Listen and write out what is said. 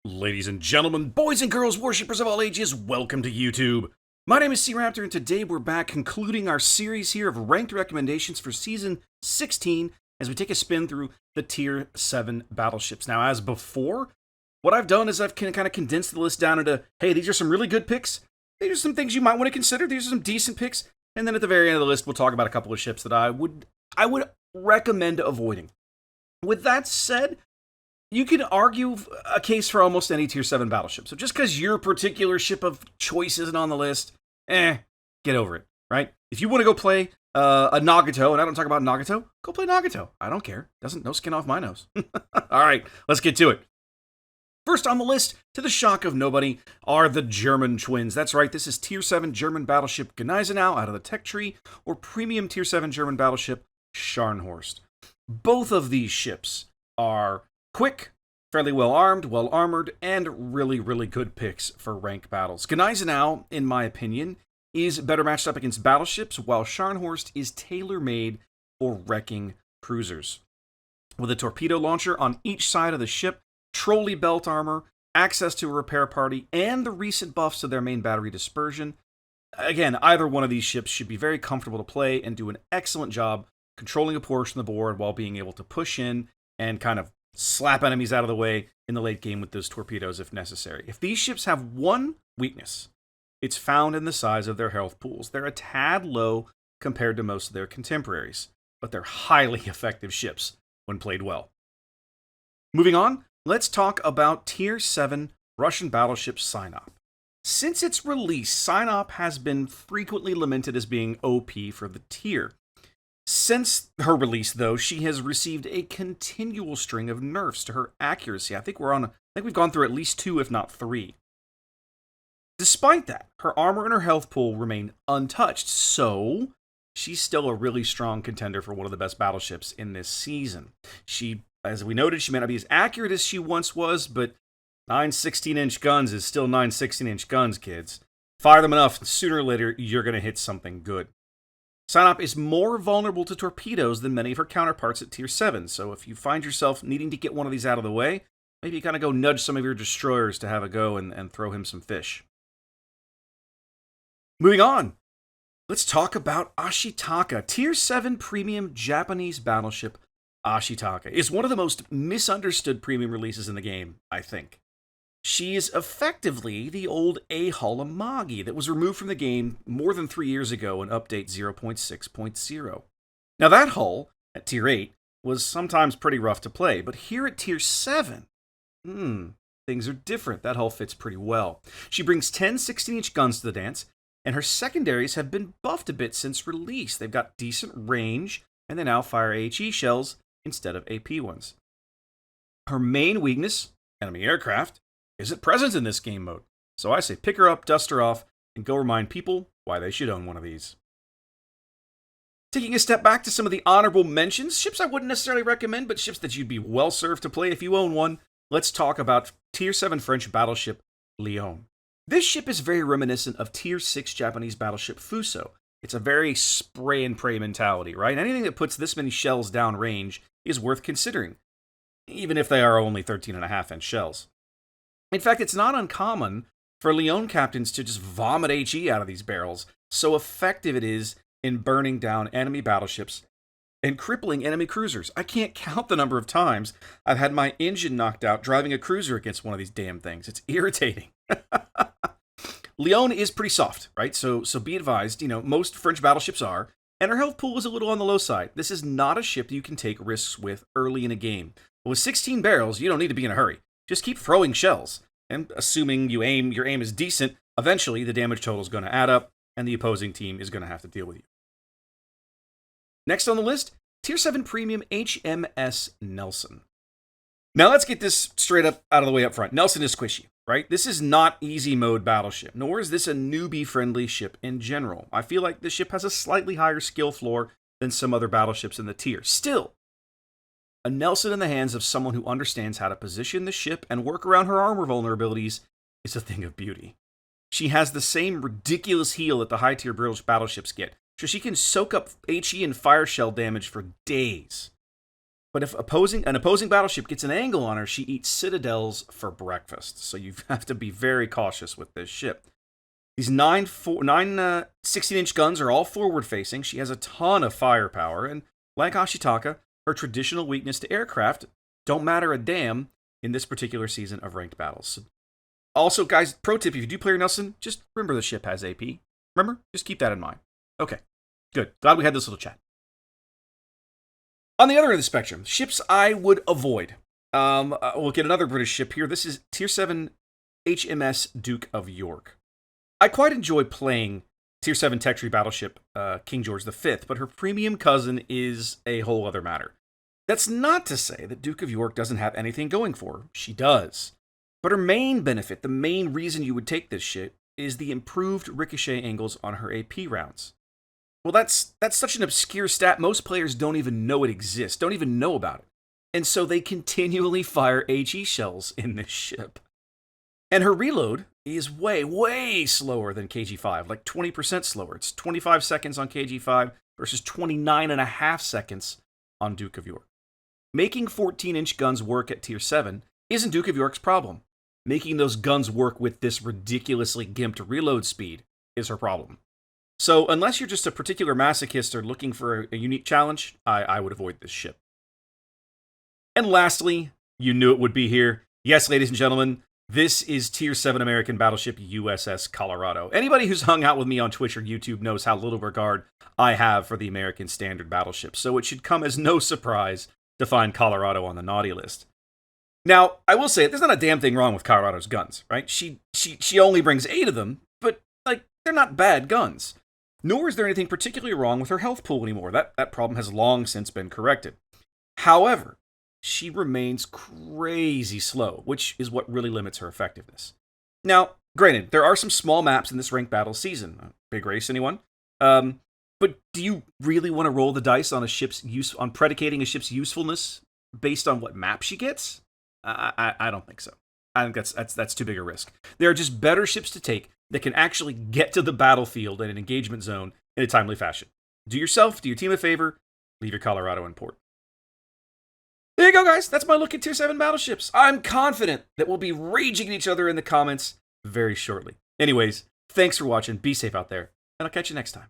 Ladies and gentlemen, boys and girls, worshippers of all ages, welcome to YouTube. My name is SeaRaptor, and today we're back concluding our series here of ranked recommendations for Season 16 as we take a spin through the Tier 7 battleships. Now, as before, what I've done is I've kind of condensed the list down into, hey, these are some really good picks. These are some things you might want to consider. These are some decent picks. And then at the very end of the list, we'll talk about a couple of ships that I would recommend avoiding. With that said, you can argue a case for almost any Tier 7 battleship. So just because your particular ship of choice isn't on the list, get over it, right? If you want to go play a Nagato, and I don't talk about Nagato, go play Nagato. I don't care. No skin off my nose. All right, let's get to it. First on the list, to the shock of nobody, are the German twins. That's right, this is Tier 7 German battleship Gneisenau out of the tech tree, or premium Tier 7 German battleship Scharnhorst. Both of these ships are quick, fairly well armed, well armored, and really, really good picks for rank battles. Gneisenau, in my opinion, is better matched up against battleships, while Scharnhorst is tailor-made for wrecking cruisers. With a torpedo launcher on each side of the ship, trolley belt armor, access to a repair party, and the recent buffs to their main battery dispersion, again, either one of these ships should be very comfortable to play and do an excellent job controlling a portion of the board while being able to push in and kind of slap enemies out of the way in the late game with those torpedoes if necessary. If these ships have one weakness, it's found in the size of their health pools. They're a tad low compared to most of their contemporaries, but they're highly effective ships when played well. Moving on, let's talk about Tier 7 Russian battleship Sinop. Since its release, Sinop has been frequently lamented as being OP for the tier. Since her release, though, she has received a continual string of nerfs to her accuracy. I think we've gone through at least 2, if not 3. Despite that, her armor and her health pool remain untouched, so she's still a really strong contender for one of the best battleships in this season. She, as we noted, she may not be as accurate as she once was, but 9 16-inch guns is still 9 16-inch guns, kids. Fire them enough, and sooner or later, you're going to hit something good. Sinop is more vulnerable to torpedoes than many of her counterparts at Tier 7, so if you find yourself needing to get one of these out of the way, maybe you kind of go nudge some of your destroyers to have a go and throw him some fish. Moving on, let's talk about Ashitaka. Tier 7 premium Japanese battleship Ashitaka is one of the most misunderstood premium releases in the game, I think. She is effectively the old A-Hull Amagi that was removed from the game more than 3 years ago in Update 0.6.0. Now that hull, at Tier 8, was sometimes pretty rough to play, but here at Tier 7, things are different. That hull fits pretty well. She brings 10 16-inch guns to the dance, and her secondaries have been buffed a bit since release. They've got decent range, and they now fire HE shells instead of AP ones. Her main weakness, enemy aircraft, isn't present in this game mode. So I say pick her up, dust her off, and go remind people why they should own one of these. Taking a step back to some of the honorable mentions, ships I wouldn't necessarily recommend, but ships that you'd be well served to play if you own one, let's talk about Tier 7 French battleship Lyon. This ship is very reminiscent of Tier 6 Japanese battleship Fuso. It's a very spray and pray mentality, right? Anything that puts this many shells downrange is worth considering, even if they are only 13.5-inch shells. In fact, it's not uncommon for Lyon captains to just vomit HE out of these barrels, so effective it is in burning down enemy battleships and crippling enemy cruisers. I can't count the number of times I've had my engine knocked out driving a cruiser against one of these damn things. It's irritating. Lyon is pretty soft, right? So be advised, most French battleships are, and her health pool is a little on the low side. This is not a ship that you can take risks with early in a game. But with 16 barrels, you don't need to be in a hurry. Just keep throwing shells, and assuming your aim is decent, eventually the damage total is going to add up, and the opposing team is going to have to deal with you. Next on the list, Tier 7 Premium HMS Nelson. Now let's get this straight up out of the way up front. Nelson is squishy, right? This is not easy mode battleship, nor is this a newbie-friendly ship in general. I feel like this ship has a slightly higher skill floor than some other battleships in the tier. Still, a Nelson in the hands of someone who understands how to position the ship and work around her armor vulnerabilities is a thing of beauty. She has the same ridiculous heal that the high-tier British battleships get, so she can soak up HE and fire shell damage for days. But if an opposing battleship gets an angle on her, she eats citadels for breakfast. So you have to be very cautious with this ship. These 16-inch guns are all forward-facing. She has a ton of firepower, and like Ashitaka, her traditional weakness to aircraft don't matter a damn in this particular season of ranked battles. Also, guys, pro tip, if you do play your Nelson, just remember the ship has AP. Remember? Just keep that in mind. Okay, good. Glad we had this little chat. On the other end of the spectrum, ships I would avoid. We'll get another British ship here. This is Tier VII HMS Duke of York. I quite enjoy playing Tier 7 tech tree battleship King George V, but her premium cousin is a whole other matter. That's not to say that Duke of York doesn't have anything going for her. She does. But her main benefit, the main reason you would take this ship, is the improved ricochet angles on her AP rounds. Well, that's such an obscure stat, most players don't even know it exists, don't even know about it. And so they continually fire HE shells in this ship. And her reload is way, way slower than KG5, like 20% slower. It's 25 seconds on KG5 versus 29.5 seconds on Duke of York. Making 14-inch guns work at Tier 7 isn't Duke of York's problem. Making those guns work with this ridiculously gimped reload speed is her problem. So unless you're just a particular masochist or looking for a unique challenge, I would avoid this ship. And lastly, you knew it would be here. Yes, ladies and gentlemen, this is Tier 7 American battleship USS Colorado. Anybody who's hung out with me on Twitch or YouTube knows how little regard I have for the American standard battleship, so it should come as no surprise to find Colorado on the naughty list. Now, I will say, there's not a damn thing wrong with Colorado's guns, right? She only brings 8 of them, but, like, they're not bad guns. Nor is there anything particularly wrong with her health pool anymore. That problem has long since been corrected. However, she remains crazy slow, which is what really limits her effectiveness. Now, granted, there are some small maps in this ranked battle season. Big race, anyone? But do you really want to roll the dice on on predicating a ship's usefulness based on what map she gets? I don't think so. I think that's too big a risk. There are just better ships to take that can actually get to the battlefield in an engagement zone in a timely fashion. Do your team a favor, leave your Colorado in port. There you go, guys. That's my look at Tier 7 battleships. I'm confident that we'll be raging at each other in the comments very shortly. Anyways, thanks for watching. Be safe out there, and I'll catch you next time.